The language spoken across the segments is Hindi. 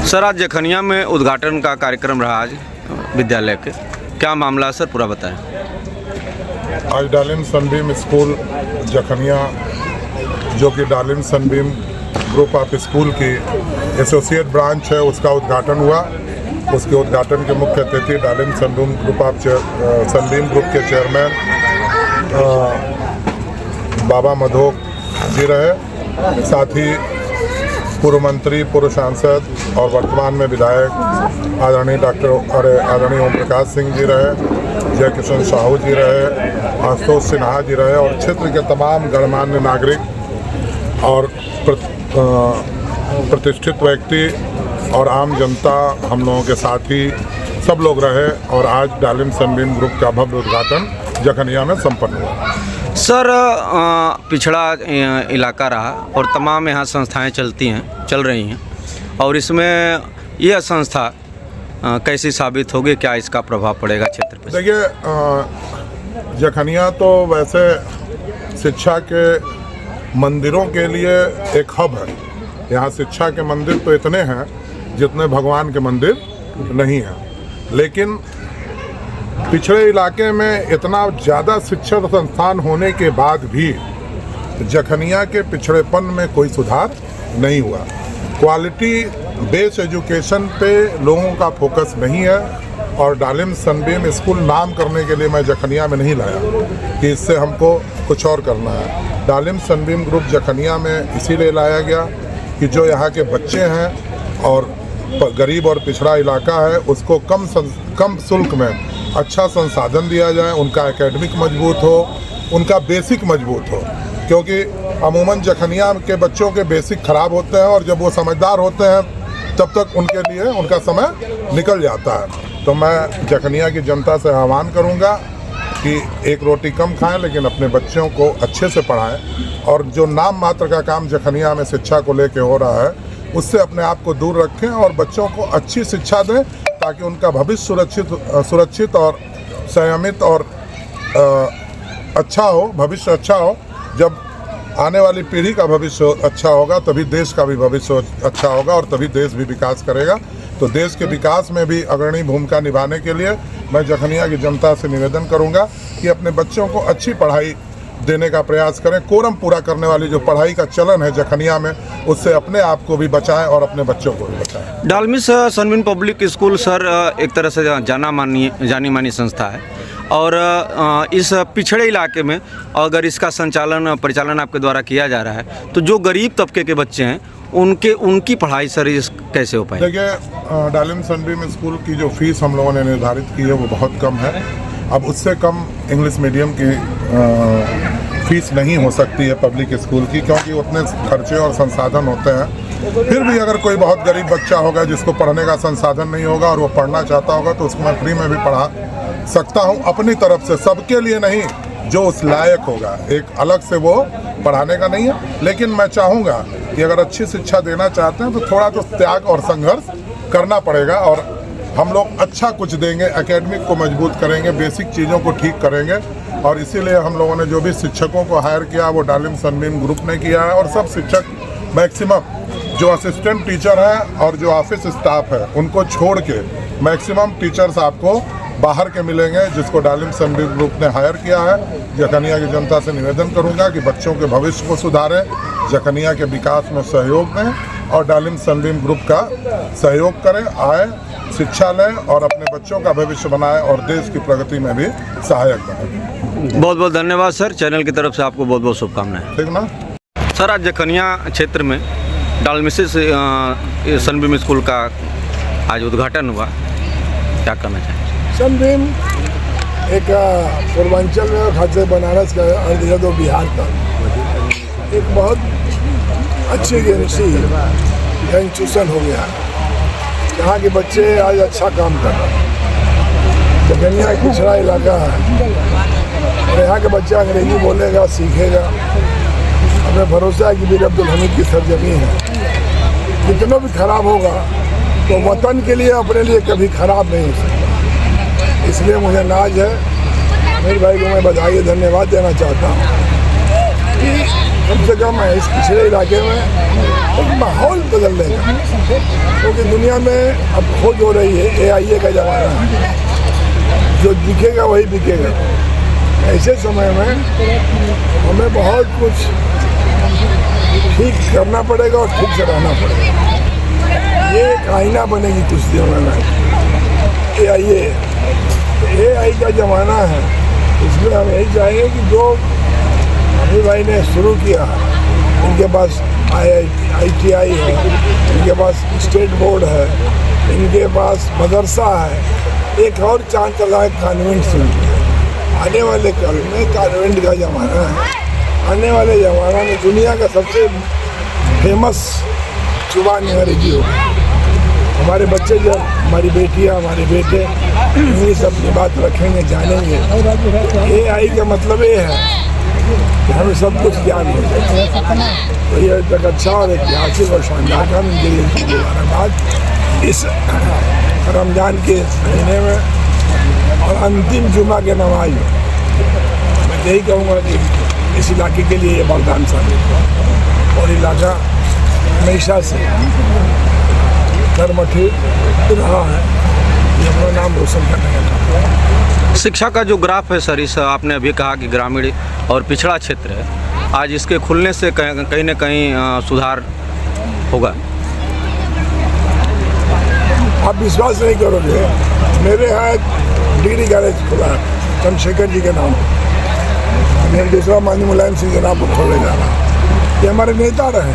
सर, आज जखनिया में उद्घाटन का कार्यक्रम रहा आज विद्यालय के, क्या मामला सर पूरा बताएं। आज डालिम सनबीम स्कूल जखनिया, जो कि Dalim Sunbeam group of school की एसोसिएट ब्रांच है, उसका उद्घाटन हुआ। उसके उद्घाटन के मुख्य अतिथि Dalim Sunbeam group of Sunbeam group के चेयरमैन बाबा मधोक जी रहे। साथ ही पूर्व मंत्री, पूर्व सांसद और वर्तमान में विधायक आदरणीय ओम प्रकाश सिंह जी रहे, जय किशन साहू जी रहे, आशुतोष सिन्हा जी रहे और क्षेत्र के तमाम गणमान्य नागरिक और प्रतिष्ठित व्यक्ति और आम जनता हम लोगों के साथ ही सब लोग रहे। और आज डालिम सनबीम ग्रुप का भव्य उद्घाटन जखनिया में संपन्न हुआ। सर, पिछड़ा इलाका रहा और तमाम यहाँ संस्थाएं चल रही हैं, और इसमें यह संस्था कैसी साबित होगी, क्या इसका प्रभाव पड़ेगा क्षेत्र पर? देखिए, जखनिया तो वैसे शिक्षा के मंदिरों के लिए एक हब है। यहाँ शिक्षा के मंदिर तो इतने हैं जितने भगवान के मंदिर नहीं हैं, लेकिन पिछड़े इलाके में इतना ज़्यादा शिक्षण संस्थान होने के बाद भी जखनिया के पिछड़ेपन में कोई सुधार नहीं हुआ। क्वालिटी बेस्ड एजुकेशन पे लोगों का फोकस नहीं है। और डालिम सनबीम स्कूल नाम करने के लिए मैं जखनिया में नहीं लाया कि इससे हमको कुछ और करना है। डालिम सनबीम ग्रुप जखनिया में इसीलिए लाया गया कि जो यहाँ के बच्चे हैं और गरीब और पिछड़ा इलाका है, उसको कम शुल्क में अच्छा संसाधन दिया जाए, उनका एकेडमिक मजबूत हो, उनका बेसिक मजबूत हो। क्योंकि अमूमन जखनिया के बच्चों के बेसिक खराब होते हैं और जब वो समझदार होते हैं तब तक उनके लिए उनका समय निकल जाता है। तो मैं जखनिया की जनता से आह्वान करूंगा कि एक रोटी कम खाएं लेकिन अपने बच्चों को अच्छे से पढ़ाएं, और जो नाम मात्र का काम जखनिया में शिक्षा को लेके हो रहा है उससे अपने आप को दूर रखें और बच्चों को अच्छी शिक्षा दें ताकि उनका भविष्य सुरक्षित और संयमित और अच्छा हो, भविष्य अच्छा हो। जब आने वाली पीढ़ी का भविष्य अच्छा होगा तभी देश का भी भविष्य अच्छा होगा और तभी देश भी विकास करेगा। तो देश के विकास में भी अग्रणी भूमिका निभाने के लिए मैं जखनिया की जनता से निवेदन करूंगा कि अपने बच्चों को अच्छी पढ़ाई देने का प्रयास करें। कोरम पूरा करने वाली जो पढ़ाई का चलन है जखनिया में, उससे अपने आप को भी बचाएं और अपने बच्चों को भी बचाएं। डालमी सनबीम पब्लिक स्कूल सर एक तरह से जानी मानी संस्था है, और इस पिछड़े इलाके में अगर इसका परिचालन आपके द्वारा किया जा रहा है तो जो गरीब तबके के बच्चे हैं उनकी पढ़ाई सर कैसे हो पाए? देखिए, डालिम सनबीम स्कूल की जो फीस हम लोगों ने निर्धारित की है वो बहुत कम है। अब उससे कम इंग्लिश मीडियम की फीस नहीं हो सकती है पब्लिक स्कूल की, क्योंकि उतने खर्चे और संसाधन होते हैं। फिर भी अगर कोई बहुत गरीब बच्चा होगा जिसको पढ़ने का संसाधन नहीं होगा और वो पढ़ना चाहता होगा तो उसको मैं फ्री में भी पढ़ा सकता हूँ अपनी तरफ से, सबके लिए नहीं, जो उस लायक होगा। एक अलग से वो पढ़ाने का नहीं है, लेकिन मैं चाहूँगा कि अगर अच्छी शिक्षा देना चाहते हैं तो थोड़ा तो त्याग और संघर्ष करना पड़ेगा, और हम लोग अच्छा कुछ देंगे, एकेडमिक को मजबूत करेंगे, बेसिक चीज़ों को ठीक करेंगे। और इसीलिए हम लोगों ने जो भी शिक्षकों को हायर किया वो डालिम सनबीम ग्रुप ने किया है, और सब शिक्षक मैक्सिमम जो असिस्टेंट टीचर हैं और जो ऑफिस स्टाफ है उनको छोड़ के मैक्सिमम टीचर्स आपको बाहर के मिलेंगे, जिसको डालिम सनबीम ग्रुप ने हायर किया है। जखनिया की जनता से निवेदन करूंगा कि बच्चों के भविष्य को सुधारें, जखनिया के विकास में सहयोग दें और डालिम सनबीम ग्रुप का सहयोग करें, आए, शिक्षा लें और अपने बच्चों का भविष्य बनाएं और देश की प्रगति में भी सहायक बनें। बहुत बहुत धन्यवाद सर, चैनल की तरफ से आपको बहुत बहुत शुभकामनाएं। ठीक ना सर, आज जखनिया क्षेत्र में डालमिसिस सनबीम स्कूल का आज उद्घाटन हुआ, क्या कहना चाहेंगे? सनबीम एक पूर्वांचल में, खासकर बनारस का अर्ध तो बिहार का एक बहुत अच्छी इंस्टीट्यूशन हो गया। यहाँ के बच्चे आज अच्छा काम कर रहे हैं। जखनिया एक पिछड़ा इलाका है और यहाँ के बच्चा अंग्रेजी बोलेगा, सीखेगा। हमें भरोसा है कि मीर अब्दुल हमीद की सरजमीन है। कितना भी खराब होगा तो वतन के लिए, अपने लिए कभी खराब नहीं हो सकता। इसलिए मुझे नाज है, मेरे भाई को मैं बधाई धन्यवाद देना चाहता हूँ कि कम से कम इस पिछड़े इलाके में एक माहौल बदलने का, क्योंकि दुनिया में अब खोज हो रही है, AIA का ज़माना है, जो दिखेगा वही बिकेगा। ऐसे समय में हमें बहुत कुछ ठीक करना पड़ेगा और ठीक से रहना पड़ेगा। ये एक आईना बनेगी कुछ दिनों में। AI का ज़माना है, इसमें हम यही चाहेंगे कि जो अभी भाई ने शुरू किया, इनके पास ITI है, इनके पास स्टेट बोर्ड है, इनके पास मदरसा है, एक और चांद चला है कॉन्वेंट से। आने वाले कल में कॉन्वेंट का ज़माना है। आने वाले ज़माना में दुनिया का सबसे फेमस जुबान अंग्रेजी होगी। हमारे बच्चे जब, हमारी बेटियां, हमारे बेटे इंग्लिश अपनी बात रखेंगे, जानेंगे। AI का मतलब ये है कि हमें सब कुछ ज्ञान हो जाए। तो ये एक अच्छा और ऐतिहासिक और शानदार काम, इनके लिए मुबारकबाद। इस रमज़ान के महीने में और अंतिम जुमा के नमाज में मैं यही कहूँगा कि इस इलाके के लिए ये वरदान साबित हो, और इलाका हमेशा से कर्मठी रहा है, ये अपना नाम रोशन करने का काम। शिक्षा का जो ग्राफ है सर, इस आपने अभी कहा कि ग्रामीण और पिछड़ा क्षेत्र है, आज इसके खुलने से कहीं न कहीं सुधार होगा। आप विश्वास नहीं करोगे, मेरे यहाँ एक डिग्री कॉलेज खुला है चंद्रशेखर जी के नाम पर। मैं दूसरा माननीय मुलायम सिंह जनाब को खोले जा रहा। ये हमारे नेता रहे,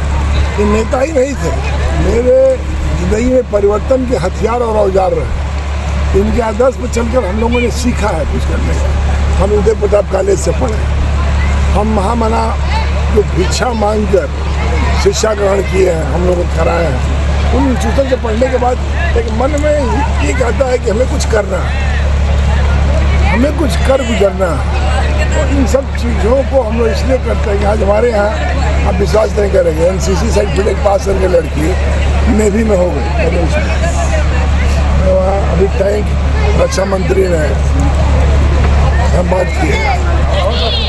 ये नेता ही नहीं थे, मेरे ज़िंदगी में परिवर्तन के हथियार और औजार रहे। इनके आदर्श पर चलकर हम लोगों ने सीखा है कुछ करने का। हम उदय प्रताप कॉलेज से पढ़े, हम महामना जो भिक्षा मांग कर शिक्षा ग्रहण किए हैं, हम लोगों को कराए हैं। उन इंस्टीट्यूशन से पढ़ने के बाद एक मन में ये कहता है कि हमें कुछ करना है, हमें कुछ कर गुजरना है। तो इन सब चीज़ों को हम लोग इसलिए करते हैं कि आज हमारे यहाँ, आप विश्वास नहीं करेंगे, NCC सर्टिफिकेट पास करके लड़की नेवी में हो गई। वहाँ अभी टैंक रक्षा मंत्री ने हम बात की,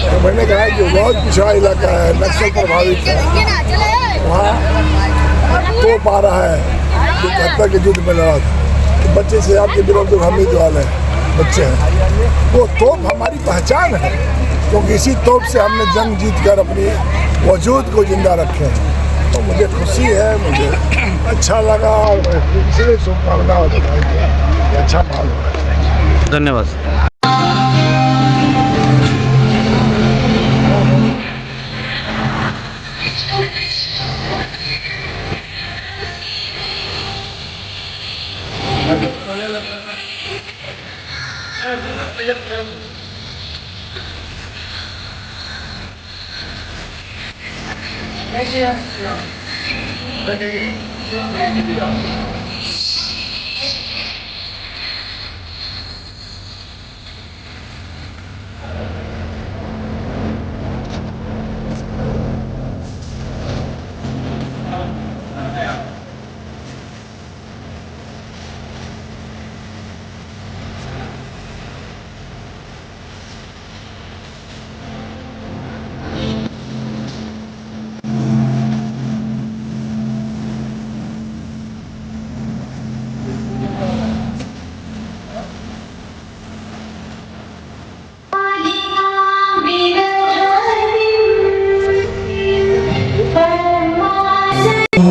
तो मैंने कहा कि बहुत पिछड़ा इलाका है, नक्सल प्रभावित है, वहाँ तोप आ रहा है जो 71 के युद्ध में लड़ा था। तो बच्चे से आपके विरोध हमीद वाले बच्चे हैं, वो तोप हमारी पहचान है, क्योंकि इसी तोप से हमने जंग जीत कर अपनी वजूद को जिंदा रखे हैं। तो मुझे खुशी है, मुझे अच्छा लगा, और इसलिए शुभकामना अच्छा माल हो रहा है। धन्यवाद।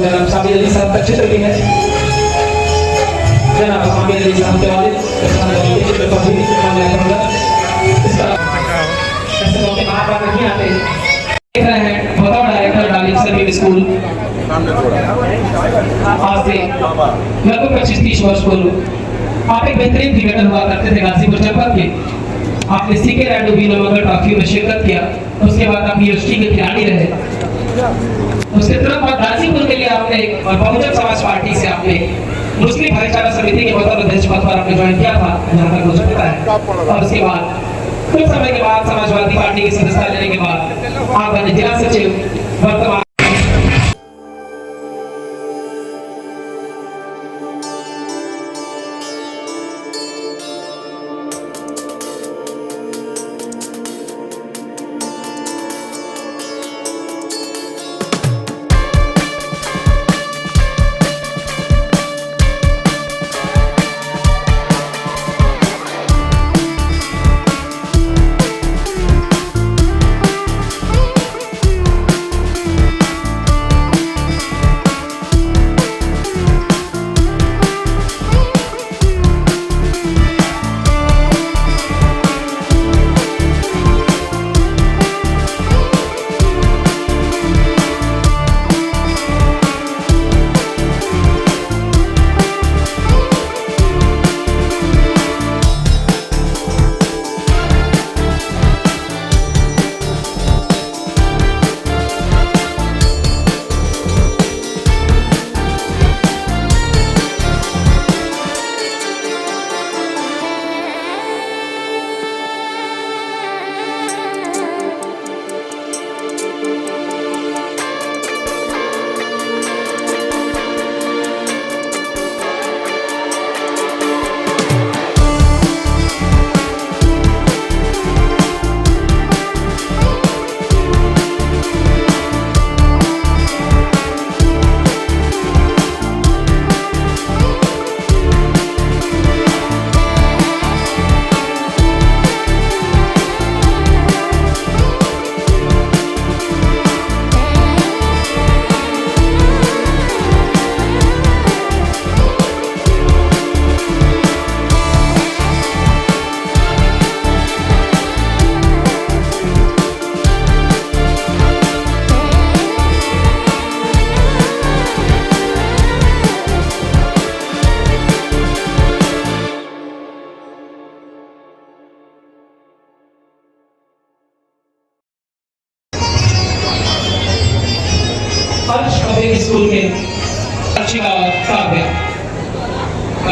जनाब साबिर अली साहब का चित्र भी है। जनाब साबिर अली साहब के वालिद चित्र को भी इसका ऐसे मौके बार नहीं आते। देख रहे हैं बतौर डायरेक्टर डालिंग सर्विस स्कूल आज से लगभग 25-30 वर्ष पूर्व आप एक बेहतरीन क्रिकेटर हुआ करते थे गाजीपुर जनपद के। आपने सीके रैंडो वीनो मंगल ट्रॉफी में शिरकत किया, उसके बाद आप यूनिवर्सिटी के खिलाड़ी रहे। उसके तुरंत बाद गाजीपुर के लिए आपने और बहुजन समाज पार्टी से आपने मुस्लिम भाईचारा समिति के बतौर अध्यक्ष पद पर आपने ज्वाइन किया था, जहाँ तक मुझे पता है। और उसके बाद कुछ समय के बाद समाजवादी पार्टी की सदस्यता लेने के बाद आप बने जिला सचिव। वर्तमान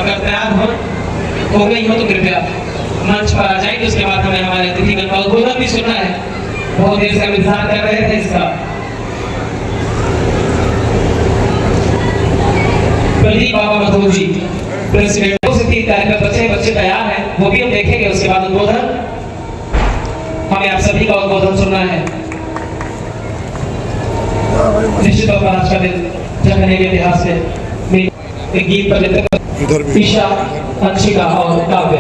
अगर तैयार हो गई हो तो कृपया मंच पर आ जाएंगे। उसके बाद हमें हमारे अतिथिगण का उद्बोधन भी सुनना है, बहुत देर से हम इंतजार कर रहे थे इसका। प्रदीप बाबा मधोर जी प्रेसिडेंट, 2 से 3 कार्यक्रम बच्चे तैयार हैं, वो भी हम देखेंगे। उसके बाद उद्बोधन, हमें आप सभी का उद्बोधन सुनना है। निश्चित तौर पर आज का दिन जखनिया के इतिहास में एक गीत पर ईशा, अंशिका और काव्य